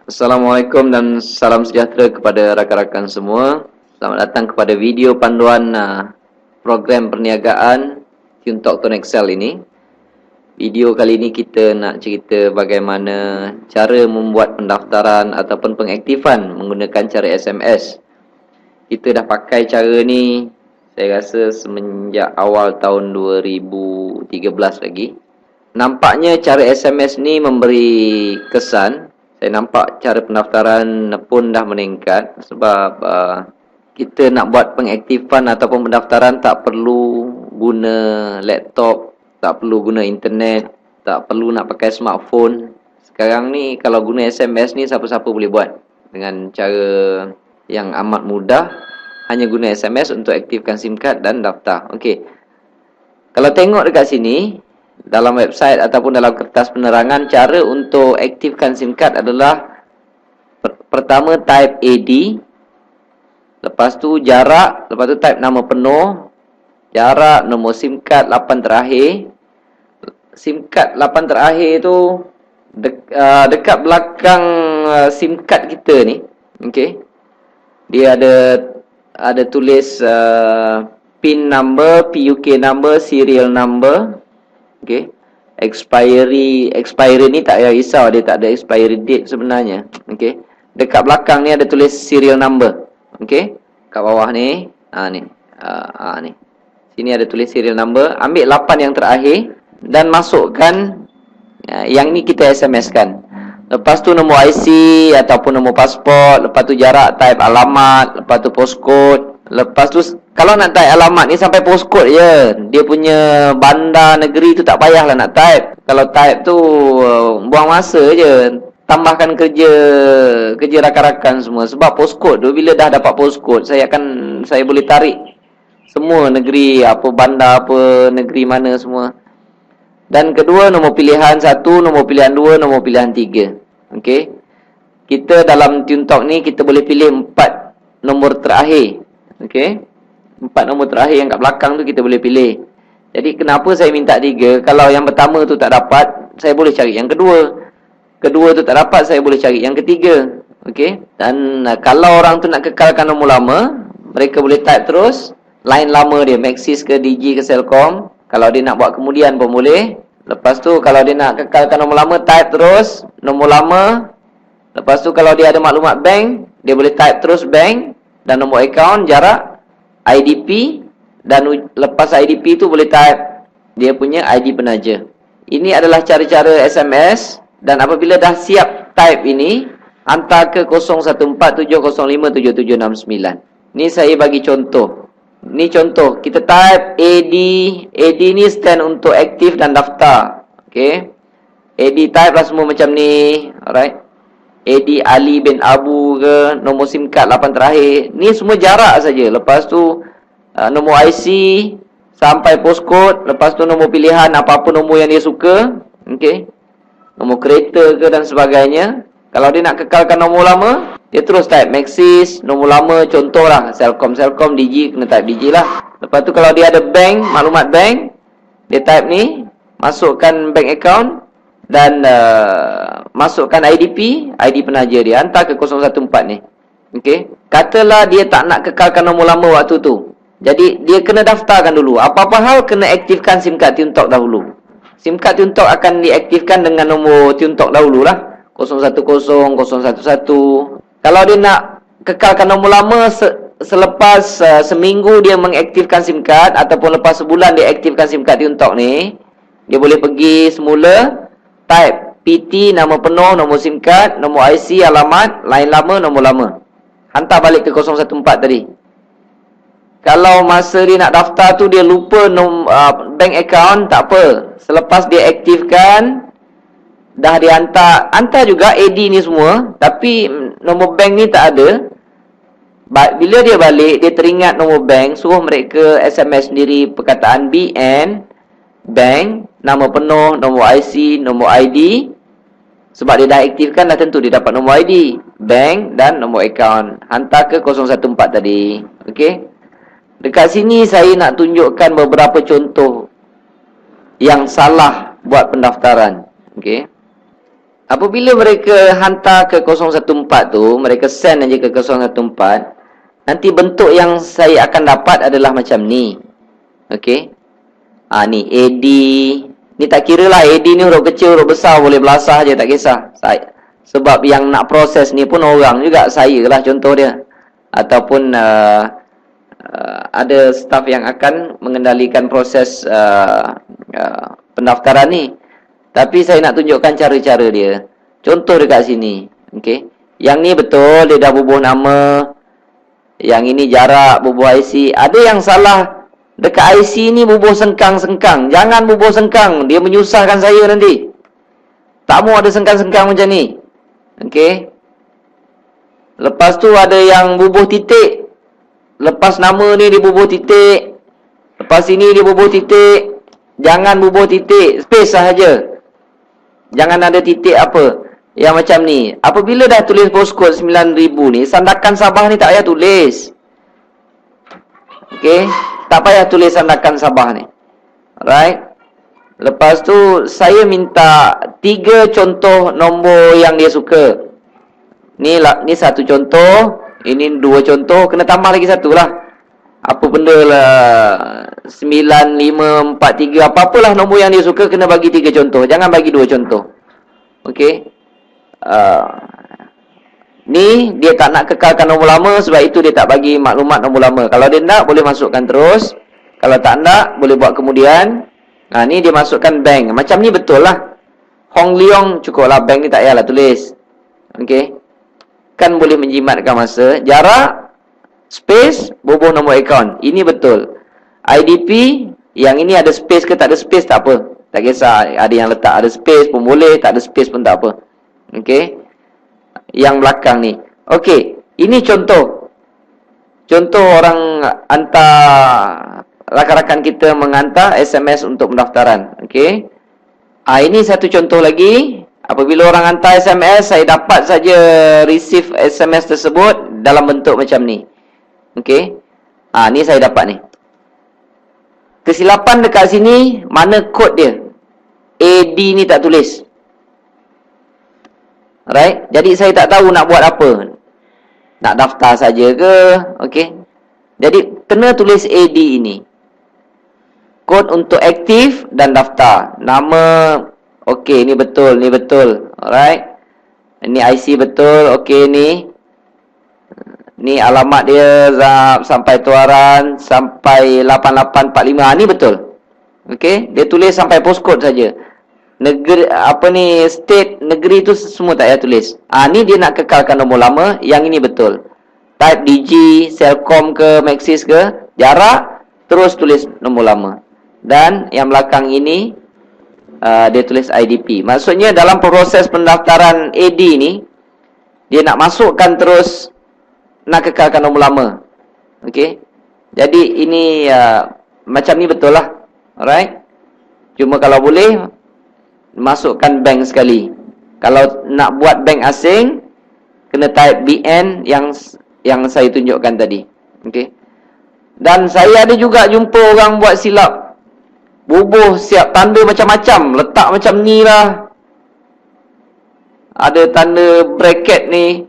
Assalamualaikum dan salam sejahtera kepada rakan-rakan semua. Selamat datang kepada video panduan program perniagaan Tuntok Tone Excel ini. Video kali ini kita nak cerita bagaimana cara membuat pendaftaran ataupun pengaktifan menggunakan cara SMS. Kita dah pakai cara ni saya rasa semenjak awal tahun 2013 lagi. Nampaknya cara SMS ni memberi kesan. Saya nampak cara pendaftaran pun dah meningkat sebab kita nak buat pengaktifan ataupun pendaftaran tak perlu guna laptop, tak perlu guna internet, tak perlu nak pakai smartphone. Sekarang ni kalau guna SMS ni siapa-siapa boleh buat dengan cara yang amat mudah. Hanya guna SMS untuk aktifkan SIM card dan daftar. Okey. Kalau tengok dekat sini dalam website ataupun dalam kertas penerangan, cara untuk aktifkan SIM card adalah pertama type AD, lepas tu jarak, lepas tu type nama penuh, jarak, nombor SIM card 8 terakhir. SIM card 8 terakhir tu dekat belakang SIM card kita ni, okey. Dia ada tulis PIN number, PUK number, serial number. Okey. Expiry ni tak payah risau, dia tak ada expiry date sebenarnya. Okey. Dekat belakang ni ada tulis serial number. Okey. Kat bawah ni, ni. Ni. Sini ada tulis serial number. Ambil 8 yang terakhir dan masukkan yang ni kita SMS kan. Lepas tu nombor IC ataupun nombor pasport, lepas tu jarak, type alamat, lepas tu postcode. Lepas tu kalau nak type alamat ni sampai postcode je. Dia punya bandar negeri tu tak payahlah nak type. Kalau type tu buang masa je. Tambahkan kerja rakan-rakan semua. Sebab postcode tu bila dah dapat postcode, saya boleh tarik semua negeri, apa bandar, apa negeri mana semua. Dan kedua, nombor pilihan 1, nombor pilihan 2, nombor pilihan 3. Okey. Kita dalam Tuntok ni kita boleh pilih 4 nombor terakhir. Okey. 4 nombor terakhir yang kat belakang tu kita boleh pilih. Jadi kenapa saya minta 3? Kalau yang pertama tu tak dapat, saya boleh cari yang kedua. Kedua tu tak dapat, saya boleh cari yang ketiga. Okey. Dan kalau orang tu nak kekalkan nombor lama, mereka boleh type terus line lama dia, Maxis ke Digi ke Celcom. Kalau dia nak buat kemudian pun boleh. Lepas tu kalau dia nak kekalkan nombor lama, type terus nombor lama. Lepas tu kalau dia ada maklumat bank, dia boleh type terus bank dan nombor akaun, jarak, IDP. Dan lepas IDP tu boleh type dia punya ID penaja. Ini adalah cara-cara SMS. Dan apabila dah siap type ini, hantar ke 0147057769. Ni saya bagi contoh. Ni contoh, kita type AD. AD ni stand untuk aktif dan daftar. Okey. AD type lah semua macam ni. Alright. AD Ali bin Abu ke, nombor SIM card 8 terakhir. Ni semua jarak saja. Lepas tu nombor IC sampai postcode. Lepas tu nombor pilihan, apa-apa nombor yang dia suka. Okey. Nombor kereta ke dan sebagainya. Kalau dia nak kekalkan nombor lama, dia terus type Maxis, nombor lama, contohlah Celcom, Digi, kena type Digi lah. Lepas tu kalau dia ada bank, maklumat bank, dia type ni, masukkan bank account dan masukkan IDP, ID penaja dia, hantar ke 014 ni. Okey. Katalah dia tak nak kekalkan nombor lama waktu tu. Jadi dia kena daftarkan dulu. Apa-apa hal kena aktifkan SIM card Tuntok dahulu. SIM card Tuntok akan diaktifkan dengan nombor Tuntok dahululah. 010, 011. Kalau dia nak kekalkan nombor lama selepas seminggu dia mengaktifkan SIM card ataupun lepas sebulan dia aktifkan SIM card Tuntok ni, dia boleh pergi semula, type PT, nama penuh, nombor SIM card, nombor IC, alamat, line lama, nombor lama. Hantar balik ke 014 tadi. Kalau masa dia nak daftar tu dia lupa bank account, tak apa. Selepas dia aktifkan, dah hantar juga AD ni semua, tapi nombor bank ni tak ada. Bila dia balik, dia teringat nombor bank, suruh mereka SMS sendiri perkataan BN, bank, nama penuh, nombor IC, nombor ID. Sebab dia dah aktifkan, dah tentu dia dapat nombor ID, bank dan nombor akaun. Hantar ke 014 tadi. Okey. Dekat sini saya nak tunjukkan beberapa contoh yang salah buat pendaftaran. Okey. Apabila mereka hantar ke 014 tu, mereka send aja ke 014, nanti bentuk yang saya akan dapat adalah macam ni. Okey. Ni AD. Ni tak kira lah AD ni huruf kecil, huruf besar, boleh belasah je, tak kisah. Sebab yang nak proses ni pun orang juga, saya lah contoh dia. Ataupun ada staf yang akan mengendalikan proses pendaftaran ni. Tapi saya nak tunjukkan cara-cara dia. Contoh dekat sini. Okey. Yang ni betul, dia dah bubuh nama. Yang ini jarak, bubuh IC. Ada yang salah. Dekat IC ni bubuh sengkang-sengkang. Jangan bubuh sengkang. Dia menyusahkan saya nanti. Tak mau ada sengkang-sengkang macam ni. Okey. Lepas tu ada yang bubuh titik. Lepas nama ni dia bubuh titik. Lepas sini dia bubuh titik. Jangan bubuh titik. Space sahaja. Jangan ada titik apa. Yang macam ni. Apabila dah tulis postcode 9000 ni, sandakan Sabah ni tak payah tulis. Okey. Tak payah tulis sandakan Sabah ni. Alright. Lepas tu, saya minta 3 contoh nombor yang dia suka. Ni satu contoh. Ini 2 contoh. Kena tambah lagi satu lah. Apa benda lah. 9543. Apa-apalah nombor yang dia suka, kena bagi 3 contoh. Jangan bagi 2 contoh. Okey. Ni dia tak nak kekalkan nombor lama, sebab itu dia tak bagi maklumat nombor lama. Kalau dia nak, boleh masukkan terus. Kalau tak nak, boleh buat kemudian. Ni dia masukkan bank. Macam ni betul lah. Hong Leong cukup lah. Bank ni tak payahlah tulis. Okey. Kan boleh menjimatkan masa. Jarak, space, bubuh nombor akaun. Ini betul. IDP, yang ini ada space ke tak ada space, tak apa. Tak kisah. Ada yang letak ada space pun boleh, tak ada space pun tak apa. Okey. Yang belakang ni. Okey. Ini contoh. Contoh orang hantar, rakan-rakan kita menghantar SMS untuk pendaftaran. Okey. Ini satu contoh lagi. Apabila orang hantar SMS, saya dapat saja receive SMS tersebut dalam bentuk macam ni. Okey. Ni saya dapat ni. Kesilapan dekat sini, mana kod dia? AD ni tak tulis. Alright. Jadi saya tak tahu nak buat apa. Nak daftar saja ke? Okey. Jadi kena tulis AD ini. Kod untuk aktif dan daftar. Nama, okey, ni betul, ni betul. Alright. Ini IC betul. Okey ni. Ni alamat dia sampai Tuaran sampai 8845. Ni betul. Okey, dia tulis sampai postcode saja. Negeri apa ni, state, negeri tu semua tak payah tulis. Ni dia nak kekalkan nombor lama. Yang ini betul. Type Digi, Celcom ke, Maxis ke, jarak, terus tulis nombor lama. Dan yang belakang ini dia tulis IDP. Maksudnya dalam proses pendaftaran AD ni, dia nak masukkan terus, nak kekalkan nombor lama. Okey. Jadi ini macam ni betul lah. Alright. Cuma kalau boleh, masukkan bank sekali. Kalau nak buat bank asing, kena type BN yang saya tunjukkan tadi. Okey. Dan saya ada juga jumpa orang buat silap. Bubuh siap tanda macam-macam, letak macam ni lah. Ada tanda bracket ni.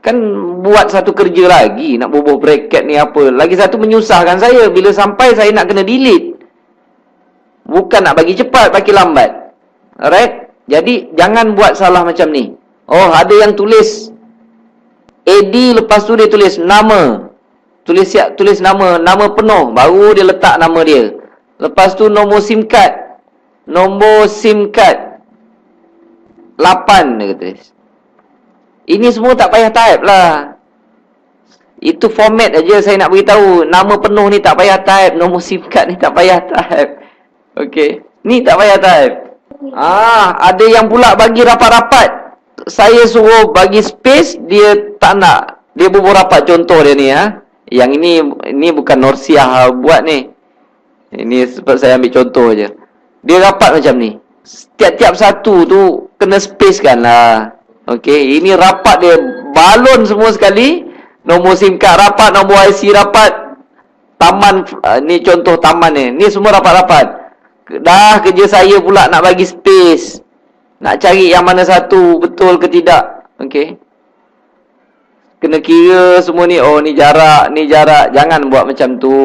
Kan buat satu kerja lagi, nak bubuh bracket ni apa. Lagi satu menyusahkan saya. Bila sampai saya nak kena delete. Bukan nak bagi cepat, bagi lambat. Alright. Jadi jangan buat salah macam ni. Oh, ada yang tulis AD, lepas tu dia tulis nama. Tulis nama penuh, baru dia letak nama dia. Lepas tu nombor SIM card. Nombor SIM card 8 dia tulis. Ini semua tak payah type lah. Itu format aja saya nak beritahu. Nama penuh ni tak payah type, nombor SIM card ni tak payah type. Okey, ni tak payah type. Ada yang pula bagi rapat-rapat. Saya suruh bagi space, dia tak nak. Dia bubuh rapat. Contoh dia ni Yang ini bukan Norsiah buat ni. Ini sebab saya ambil contoh je. Dia rapat macam ni. Tiap-tiap satu tu kena space kan lah. Okey, ini rapat dia balon semua sekali. Nombor SIM card rapat, nombor IC rapat. Taman ni contoh taman ni. Ni semua rapat-rapat. Dah kerja saya pula nak bagi space. Nak cari yang mana satu betul ke tidak. Okey. Kena kira semua ni. Oh, ni jarak, ni jarak. Jangan buat macam tu.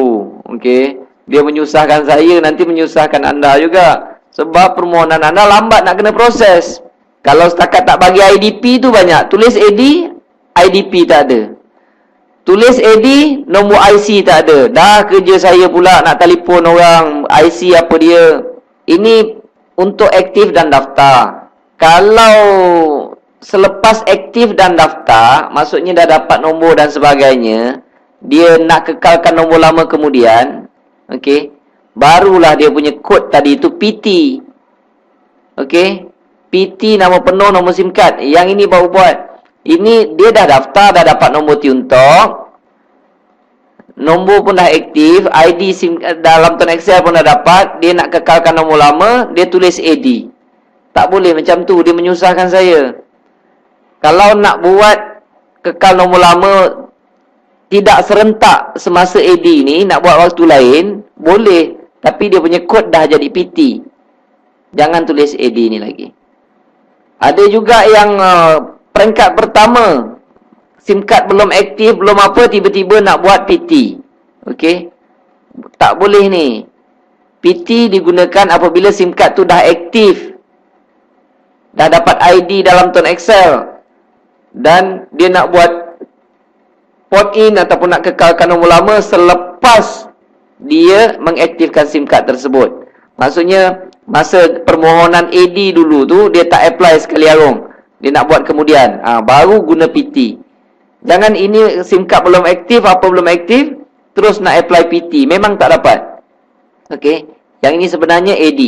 Okey. Dia menyusahkan saya, nanti menyusahkan anda juga. Sebab permohonan anda lambat nak kena proses. Kalau setakat tak bagi IDP tu banyak. Tulis AD, IDP tak ada. Tulis AD, nombor IC tak ada. Dah kerja saya pula nak telefon orang, IC apa dia. Ini untuk aktif dan daftar. Kalau selepas aktif dan daftar, maksudnya dah dapat nombor dan sebagainya, dia nak kekalkan nombor lama kemudian, okey, barulah dia punya kod tadi itu PT. Okey, PT nama penuh, nombor SIM card. Yang ini baru buat. Ini dia dah daftar, dah dapat nombor Tiuntok, nombor pun dah aktif, ID SIM dalam Tun Excel pun dah dapat. Dia nak kekalkan nombor lama, dia tulis AD. Tak boleh macam tu, dia menyusahkan saya. Kalau nak buat kekal nombor lama tidak serentak semasa AD ni, nak buat waktu lain, boleh. Tapi dia punya kod dah jadi PT. Jangan tulis AD ni lagi. Ada juga yang peringkat pertama, SIM card belum aktif, belum apa, tiba-tiba nak buat PT. Okey? Tak boleh ni. PT digunakan apabila SIM card tu dah aktif. Dah dapat ID dalam Tun Excel. Dan dia nak buat port in ataupun nak kekalkan nombor lama selepas dia mengaktifkan SIM card tersebut. Maksudnya masa permohonan AD dulu tu dia tak apply sekali arung. Dia nak buat kemudian. Baru guna PT. Jangan ini SIM card belum aktif, apa belum aktif, terus nak apply PT. Memang tak dapat. Okey. Yang ini sebenarnya AD.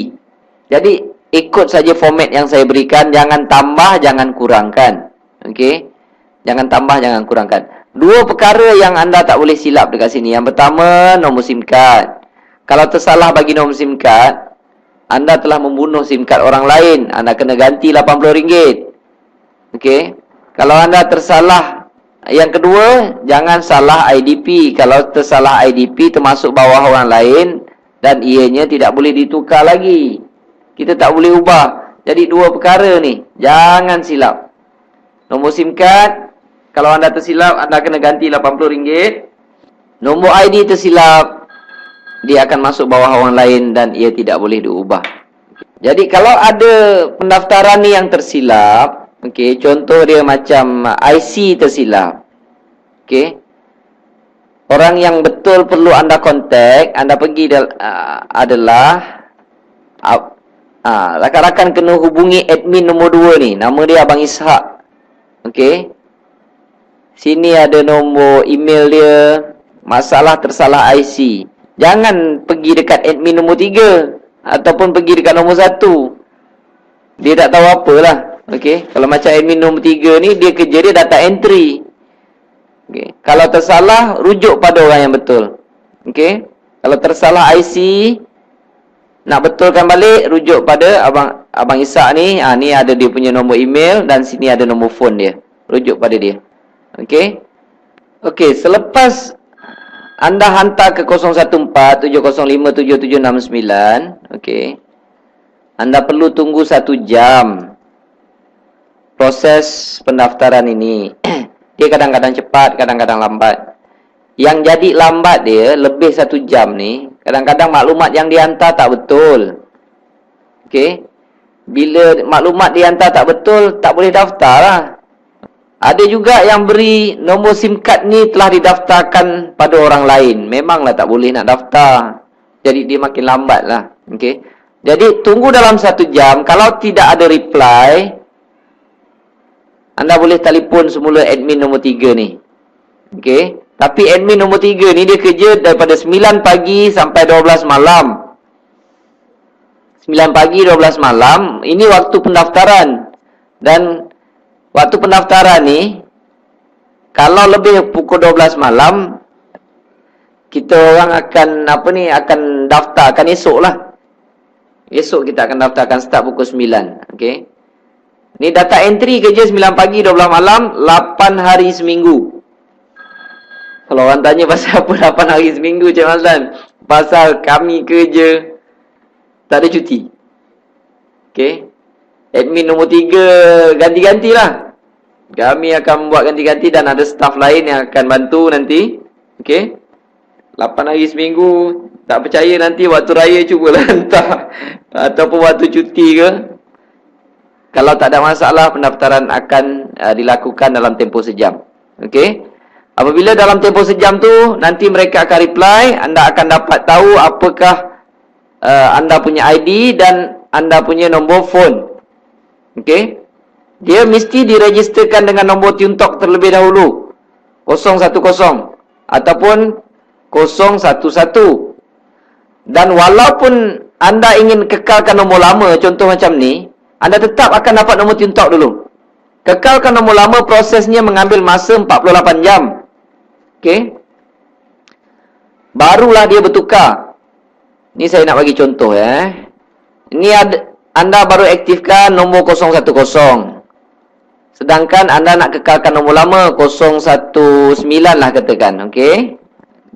Jadi ikut saja format yang saya berikan, jangan tambah, jangan kurangkan. Okey. Jangan tambah, jangan kurangkan. Dua perkara yang anda tak boleh silap dekat sini. Yang pertama, nombor SIM card. Kalau tersalah bagi nombor SIM card, anda telah membunuh SIM card orang lain. Anda kena ganti RM80. Okey. Kalau anda tersalah, yang kedua, jangan salah IDP. Kalau tersalah IDP termasuk bawah orang lain dan ianya tidak boleh ditukar lagi. Kita tak boleh ubah. Jadi dua perkara ni, jangan silap. Nombor SIM card, kalau anda tersilap, anda kena ganti RM80. Nombor ID tersilap, dia akan masuk bawah orang lain dan ia tidak boleh diubah. Jadi kalau ada pendaftaran ni yang tersilap, okey, contoh dia macam IC tersilap. Okey. Orang yang betul perlu anda kontak, anda pergi adalah rakan-rakan kena hubungi admin nombor 2 ni. Nama dia Abang Ishak. Okey. Sini ada nombor email dia. Masalah tersalah IC. Jangan pergi dekat admin nombor 3 ataupun pergi dekat nombor 1. Dia tak tahu apalah. Okey. Kalau macam admin nombor 3 ni, dia kerja dia data entry. Okey. Kalau tersalah, rujuk pada orang yang betul. Okey. Kalau tersalah IC, nak betulkan balik, rujuk pada Abang Ishak ni. Ni ada dia punya nombor email dan sini ada nombor phone dia. Rujuk pada dia. Okey. Okey, selepas anda hantar ke 014-705-7769, okey. Anda perlu tunggu 1 jam proses pendaftaran ini. Dia kadang-kadang cepat, kadang-kadang lambat. Yang jadi lambat dia lebih 1 jam ni, kadang-kadang maklumat yang dihantar tak betul. Okey. Bila maklumat dihantar tak betul, tak boleh daftar lah. Ada juga yang beri nombor SIM card ni telah didaftarkan pada orang lain. Memanglah tak boleh nak daftar. Jadi dia makin lambat lah. Okey. Jadi tunggu dalam 1 jam. Kalau tidak ada reply, anda boleh telefon semula admin nombor 3 ni. Okey. Tapi admin nombor 3 ni dia kerja daripada 9 pagi sampai 12 malam. 9 pagi 12 malam. Ini waktu pendaftaran. Dan waktu pendaftaran ni, kalau lebih pukul 12 malam, kita orang akan daftarkan esok lah. Esok kita akan daftarkan start pukul 9. Okey. Ni data entry kerja 9 pagi 12 malam, 8 hari seminggu. Kalau orang tanya pasal apa 8 hari seminggu, Cik Mazlan, pasal kami kerja tak ada cuti. Okey. admin nombor 3 ganti-gantilah. Kami akan membuat ganti-ganti dan ada staff lain yang akan bantu nanti. Okey. 8 hari seminggu. Tak percaya nanti waktu raya cubalah hantar. Ataupun waktu cuti ke. Kalau tak ada masalah, pendaftaran akan dilakukan dalam tempoh sejam. Okey. Apabila dalam tempoh sejam tu, nanti mereka akan reply. Anda akan dapat tahu apakah anda punya ID dan anda punya nombor phone. Okey. Dia mesti diregisterkan dengan nombor Tuntok terlebih dahulu. 010 ataupun 011. Dan walaupun anda ingin kekalkan nombor lama, contoh macam ni, anda tetap akan dapat nombor Tuntok dulu. Kekalkan nombor lama, prosesnya mengambil masa 48 jam. Okey. Barulah dia bertukar. Ni saya nak bagi contoh ya. Ini anda baru aktifkan nombor 010. Sedangkan anda nak kekalkan nombor lama 019 lah katakan. Okey.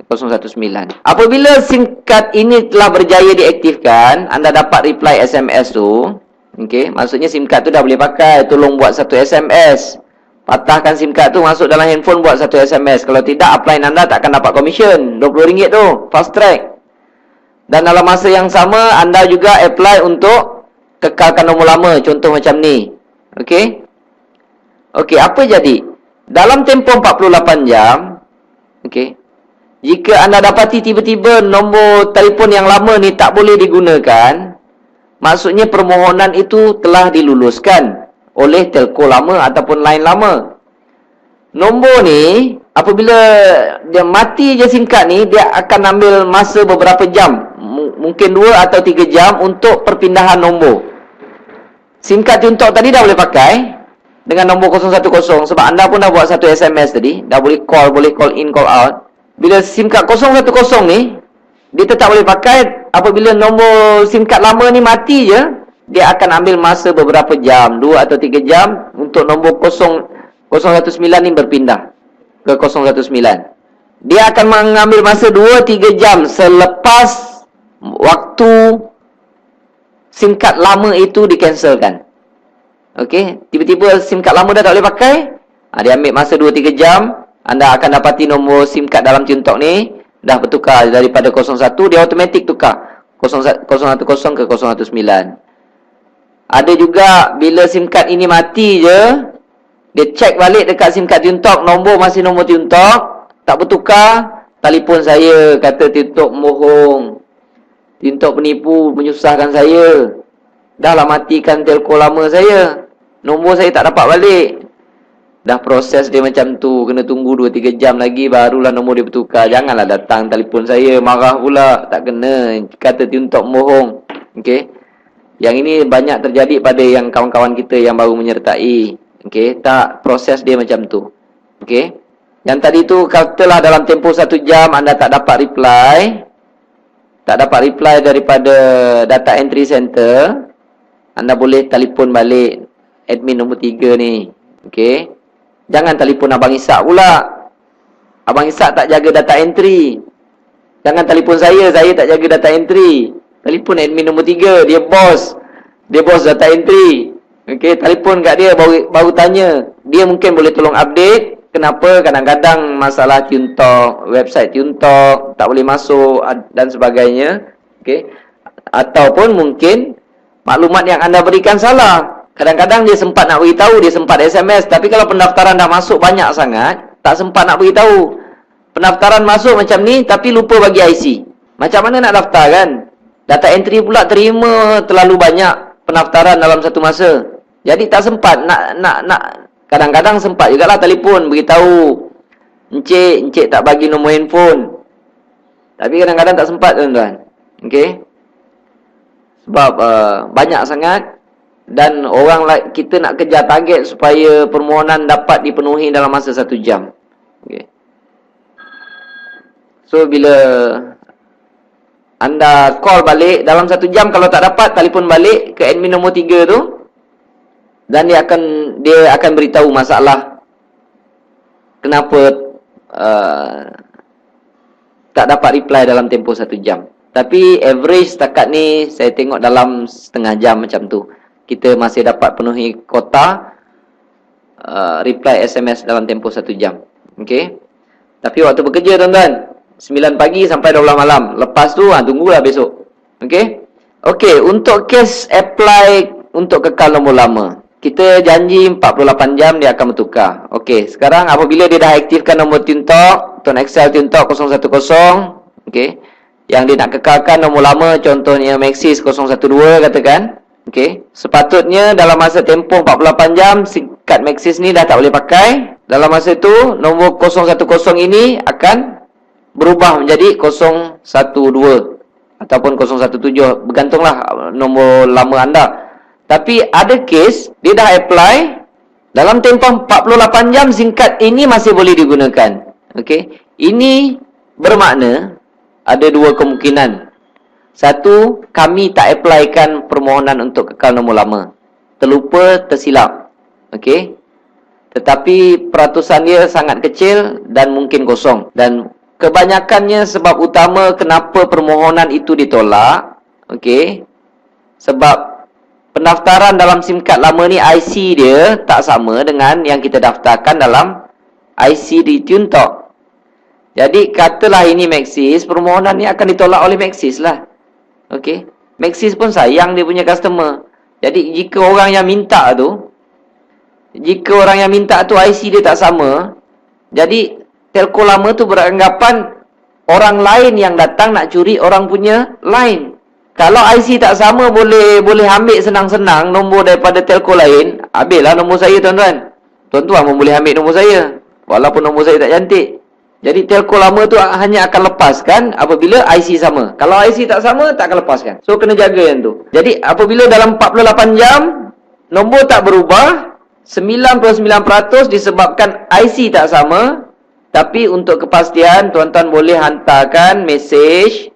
019. Apabila SIM card ini telah berjaya diaktifkan, anda dapat reply SMS tu. Okey, maksudnya SIM card tu dah boleh pakai. Tolong buat satu SMS. Patahkan SIM card tu, masuk dalam handphone, buat satu SMS. Kalau tidak, upline anda tak akan dapat komisen. RM20 tu, fast track. Dan dalam masa yang sama, anda juga apply untuk kekalkan nombor lama. Contoh macam ni. Okey. Okey, apa jadi? Dalam tempoh 48 jam, okey, jika anda dapati tiba-tiba nombor telefon yang lama ni tak boleh digunakan, maksudnya permohonan itu telah diluluskan oleh telco lama ataupun line lama. Nombor ni, apabila dia mati je SIM card ni, dia akan ambil masa beberapa jam. Mungkin 2 atau 3 jam untuk perpindahan nombor. SIM card Tuntok tadi dah boleh pakai dengan nombor 010 sebab anda pun dah buat satu SMS tadi. Dah boleh call in, call out. Bila SIM card 010 ni, dia tetap boleh pakai. Apabila nombor SIM card lama ni mati je, dia akan ambil masa beberapa jam, 2 atau 3 jam untuk nombor 019 ni berpindah ke 019. Dia akan mengambil masa 2-3 jam selepas waktu SIM card lama itu dicancelkan. Okey, tiba-tiba SIM card lama dah tak boleh pakai, dia ambil masa 2-3 jam, anda akan dapati nombor SIM card dalam Tuntok ni dah bertukar daripada 01, dia automatik tukar 010 ke 019. Ada juga bila SIM card ini mati je, dia cek balik dekat SIM card Tuntok, nombor masih nombor Tuntok, tak bertukar, telefon saya, kata Tuntok bohong, Tuntok penipu, menyusahkan saya. Dah lah matikan telco lama saya, nombor saya tak dapat balik. Dah proses dia macam tu, kena tunggu 2-3 jam lagi barulah nombor dia bertukar. Janganlah datang telefon saya, marah pula, tak kena, kata Tuntok bohong. Okey. Yang ini banyak terjadi pada yang kawan-kawan kita yang baru menyertai. Okey, tak, proses dia macam tu. Okey. Yang tadi tu katalah dalam tempoh 1 jam anda tak dapat reply. Tak dapat reply daripada data entry center, anda boleh telefon balik admin nombor 3 ni. Okey. Jangan telefon Abang Ishak pula. Abang Ishak tak jaga data entry. Jangan telefon saya tak jaga data entry. Telefon admin nombor 3, dia bos. Dia bos data entry. Okey, telefon kat dia, baru tanya. Dia mungkin boleh tolong update. Kenapa kadang-kadang masalah Tuntok, website Tuntok tak boleh masuk dan sebagainya. Okey. Ataupun mungkin maklumat yang anda berikan salah. Kadang-kadang dia sempat nak beritahu, dia sempat SMS, tapi kalau pendaftaran dah masuk banyak sangat, tak sempat nak beritahu. Pendaftaran masuk macam ni tapi lupa bagi IC. Macam mana nak daftar kan? Data entry pula terima terlalu banyak pendaftaran dalam satu masa. Jadi tak sempat nak kadang-kadang sempat jugalah telefon beritahu, Encik tak bagi nombor handphone. Tapi kadang-kadang tak sempat tuan-tuan. Okey. Sebab banyak sangat dan orang kita nak kejar target supaya permohonan dapat dipenuhi dalam masa 1 jam. Okey. So bila anda call balik dalam 1 jam, kalau tak dapat, telefon balik ke admin nombor 3 tu dan dia akan beritahu masalah kenapa tak dapat reply dalam tempoh 1 jam. Tapi average setakat ni saya tengok dalam setengah jam macam tu. kita masih dapat penuhi kota reply SMS dalam tempoh 1 jam. Okey. Tapi waktu bekerja tuan-tuan, 9 pagi sampai 12 malam. Lepas tu tunggulah besok. Okey. Okey, untuk kes apply untuk kekal nombor lama, kita janji 48 jam dia akan bertukar. Okey, sekarang apabila dia dah aktifkan nombor TuneTalk, TuneXL TuneTalk 010, okey, yang dia nak kekalkan nombor lama, contohnya Maxis 012 katakan, okey, sepatutnya dalam masa tempoh 48 jam kad Maxis ni dah tak boleh pakai. Dalam masa itu nombor 010 ini akan berubah menjadi 012 ataupun 017, bergantunglah nombor lama anda. Tapi ada kes dia dah apply dalam tempoh 48 jam SIM card ini masih boleh digunakan. Okey, ini bermakna ada dua kemungkinan. Satu, kami tak applykan permohonan untuk kekal nombor lama, terlupa, tersilap. Okey, tetapi peratusan dia sangat kecil dan mungkin kosong. Dan kebanyakannya sebab utama kenapa permohonan itu ditolak, okey, sebab pendaftaran dalam SIM card lama ni IC dia tak sama dengan yang kita daftarkan dalam IC di TuneTalk. Jadi katalah ini Maxis, permohonan ni akan ditolak oleh Maxis lah. Okey, Maxis pun sayang dia punya customer. Jadi jika orang yang minta tu IC dia tak sama, jadi telco lama tu beranggapan orang lain yang datang nak curi orang punya line. Kalau IC tak sama boleh ambil senang-senang nombor daripada telco lain, habislah nombor saya tuan-tuan. Tuan-tuan pun boleh ambil nombor saya walaupun nombor saya tak cantik. Jadi telco lama tu hanya akan lepaskan apabila IC sama. Kalau IC tak sama tak akan lepaskan. So kena jaga yang tu. Jadi apabila dalam 48 jam nombor tak berubah, 99% disebabkan IC tak sama. Tapi untuk kepastian, tuan-tuan boleh hantarkan mesej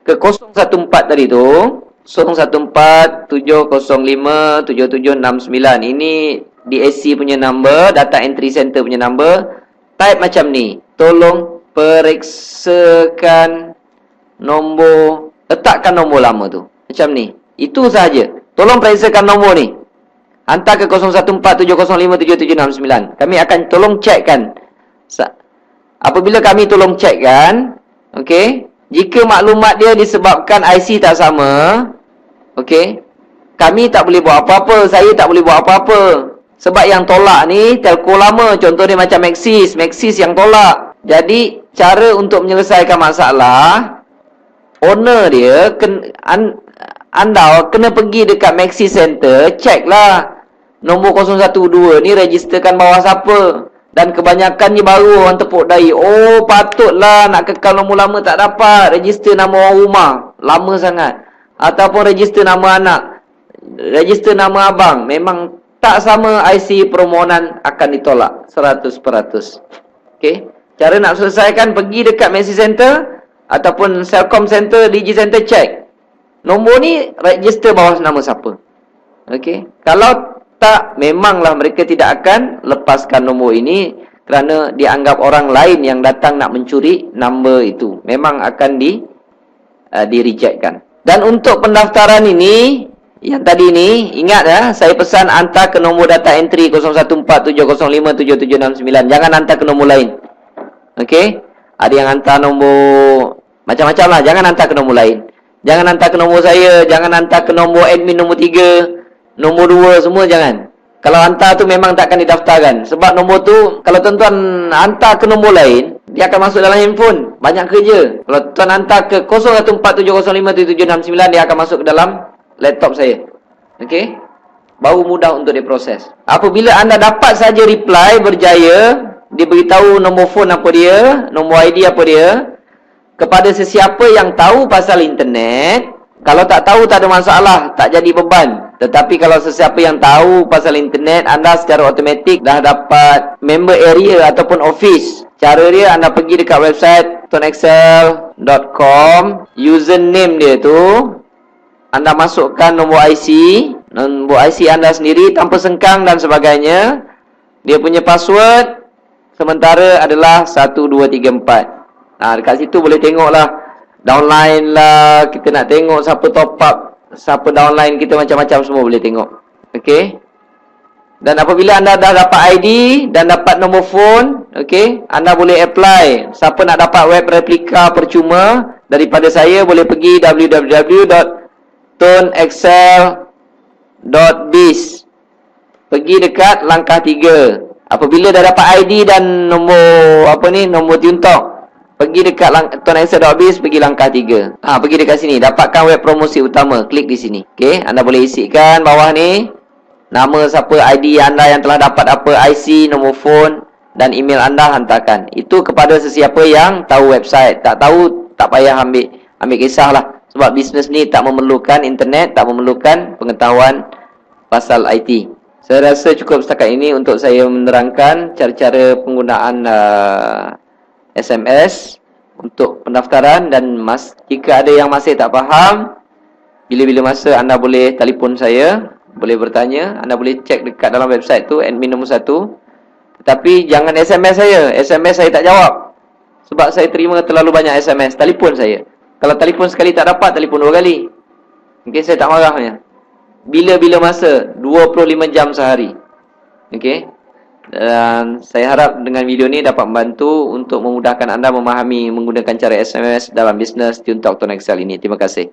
ke 014 tadi tu, 014-705-7769. Ini DSC punya number, data entry center punya number. Type macam ni, tolong periksakan nombor, letakkan nombor lama tu. Macam ni, itu sahaja. Tolong periksakan nombor ni, hantar ke 014-705-7769. Kami akan tolong cekkan. Apabila kami tolong cekkan, okey, jika maklumat dia disebabkan IC tak sama, okey, kami tak boleh buat apa-apa, saya tak boleh buat apa-apa. Sebab yang tolak ni telco lama, contoh dia macam Maxis yang tolak. Jadi cara untuk menyelesaikan masalah, owner dia anda kena pergi dekat Maxis Center, ceklah nombor 012 ni registerkan bawah siapa. Dan kebanyakannya baru orang tepuk dahi. Oh, patutlah nak kekal nombor lama tak dapat. Register nama orang rumah, lama sangat. Ataupun register nama anak, register nama abang. Memang tak sama IC, permohonan akan ditolak 100%. Okey, cara nak selesaikan, pergi dekat Maxis Center ataupun Celcom Center, Digi Center, check nombor ni register bawah nama siapa. Okey, kalau tak, memanglah mereka tidak akan lepaskan nombor ini kerana dianggap orang lain yang datang nak mencuri nombor itu. Memang akan di-rejectkan. Dan untuk pendaftaran ini, yang tadi ni, ingat ya, saya pesan hantar ke nombor data entry 014-705-7769. Jangan hantar ke nombor lain. Okey? Ada yang hantar nombor macam-macam lah. Jangan hantar ke nombor lain. Jangan hantar ke nombor saya. Jangan hantar ke nombor admin nombor 3. Nombor 2 semua jangan. Kalau hantar tu memang tak akan didaftarkan. Sebab nombor tu, kalau tuan-tuan hantar ke nombor lain, dia akan masuk dalam handphone. Banyak kerja. Kalau tuan hantar ke 014-705-7769, dia akan masuk ke dalam laptop saya. Okey? Baru mudah untuk diproses. Apabila anda dapat saja reply berjaya, dia beritahu nombor phone apa dia, nombor ID apa dia, kepada sesiapa yang tahu pasal internet. Kalau tak tahu tak ada masalah, tak jadi beban. Tetapi kalau sesiapa yang tahu pasal internet, anda secara automatik dah dapat member area ataupun office. Cara dia, anda pergi dekat website tuneXL.com, username dia tu anda masukkan nombor IC anda sendiri tanpa sengkang dan sebagainya. Dia punya password sementara adalah 1234. Dekat situ boleh tengoklah downline lah, kita nak tengok siapa top up, siapa downline kita, macam-macam semua boleh tengok. Okey. Dan apabila anda dah dapat ID dan dapat nombor phone, okey, anda boleh apply. Siapa nak dapat web replika percuma daripada saya, boleh pergi www.tonexcel.biz. Pergi dekat langkah 3. Apabila dah dapat ID dan nombor nombor Tuntok, pergi dekat tonexcel.biz, pergi langkah 3. Pergi dekat sini, dapatkan web promosi utama, klik di sini. Okey, anda boleh isikan bawah ni nama siapa, ID anda yang telah dapat apa, IC, nombor phone dan email anda, hantarkan. Itu kepada sesiapa yang tahu website. Tak tahu, tak payah ambil kisahlah. Sebab bisnes ni tak memerlukan internet, tak memerlukan pengetahuan pasal IT. Saya rasa cukup setakat ini untuk saya menerangkan cara-cara penggunaan SMS untuk pendaftaran. Dan jika ada yang masih tak faham, bila-bila masa anda boleh telefon saya, boleh bertanya, anda boleh cek dekat dalam website tu, admin nombor 1. Tetapi jangan SMS saya. SMS saya tak jawab. Sebab saya terima terlalu banyak SMS. Telefon saya. Kalau telefon sekali tak dapat, telefon 2 kali. Okey, saya tak marahnya. Bila-bila masa, 25 jam sehari. Okey. Dan saya harap dengan video ni dapat membantu untuk memudahkan anda memahami menggunakan cara SMS dalam bisnes Tuntok Tone Excel ini. Terima kasih.